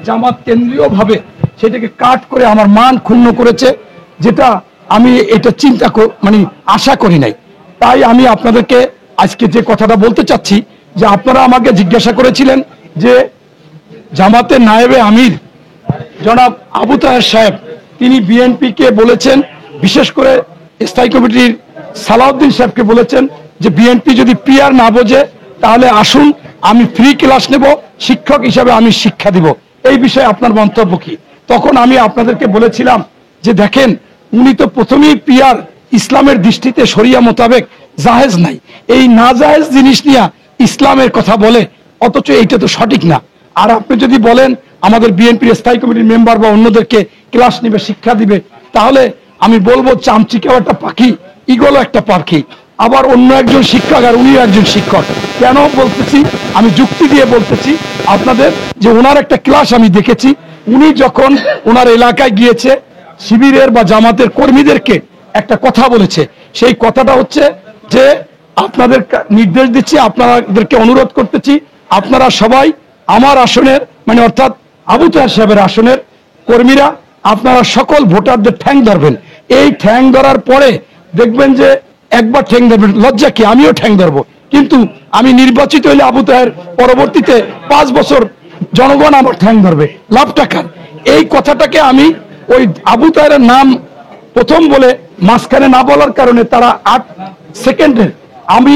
জামাত কেন্দ্রীয়ভাবে সেটাকে কাট করে আমার মান ক্ষুণ্ণ করেছে, যেটা আমি এটা মানে আশা করি নাই। তাই আমি আপনাদেরকে আজকে যে কথাটা বলতে চাচ্ছি, যে আপনারা আমাকে জিজ্ঞাসা করেছিলেন যে জামাতের নায়েবে আমির জনাব আবু তাহের সাহেব তিনি বিএনপিকে বলেছেন, বিশেষ করে স্থায়ী কমিটির সালাউদ্দিন সাহেবকে বলেছেন যে বিএনপি যদি পিআর না বোঝে তাহলে আসুন, আমি ফ্রি ক্লাস নেব, শিক্ষক হিসাবে আমি শিক্ষা দিব। এই বিষয়ে আপনার মন্তব্য কি? তখন আমি আপনাদেরকে বলেছিলাম যে দেখেন, উনি তো প্রথমেই পিআর ইসলামের দৃষ্টিতে শরিয়া মোতাবেক জায়েজ নাই, এই না জায়েজ জিনিস নিয়ে ইসলামের কথা বলে, অথচ এইটা তো সঠিক না। আর আপনি যদি বলেন আমাদের বিএনপির স্থায়ী কমিটির মেম্বার বা অন্যদেরকে ক্লাস নিবে, শিক্ষা দিবে, তাহলে আমি বলবো চামচিকাও একটা পাখি, ইগলও একটা পাখি। আবার অন্য একজন শিক্ষক আর উনিও একজন শিক্ষক। কেন বলতেছি? আমি যুক্তি দিয়ে বলতেছি আপনাদের, যে ওনার একটা ক্লাস আমি দেখেছি, উনি যখন ওনার এলাকায় গিয়েছে শিবিরের বা জামাতের কর্মীদেরকে একটা কথা বলেছে, সেই কথাটা হচ্ছে যে আপনাদের নির্দেশ দিচ্ছি, আপনাদেরকে অনুরোধ করতেছি, আপনারা সবাই আমার আসনের, মানে অর্থাৎ আবু তাহের সাহেবের আসনের কর্মীরা, আপনারা সকল ভোটারদের ঠ্যাং ধরবেন। এই ঠ্যাং ধরার পরে দেখবেন যে একবার ঠ্যাং ধরবেন, লজ্জা কি, আমিও ঠ্যাং ধরবো, কিন্তু আমি নির্বাচিত হইলে আবু তাহের পরবর্তীতে 5 বছর জনগণ আমার ঠ্যাং ধরবে, লাভ টাকার। এই কথাটাকে আমি ওই আবু তাহের নাম প্রথম বলে মাঝখানে না বলার কারণে তারা 8 সেকেন্ডের আমি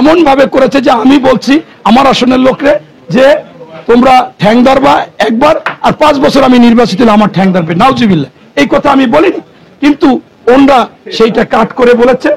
এমন ভাবে করেছে যে আমি বলছি আমার আসনের লোকরে যে তোমরা ঠ্যাং ধরবা একবার, আর 5 বছর আমি নির্বাচিত হলে আমার ঠ্যাং ধরবে, নাউজুবিল্লাহ। এই কথা আমি বলিনি, কিন্তু ওনরা সেইটা কাট করে বলেছে।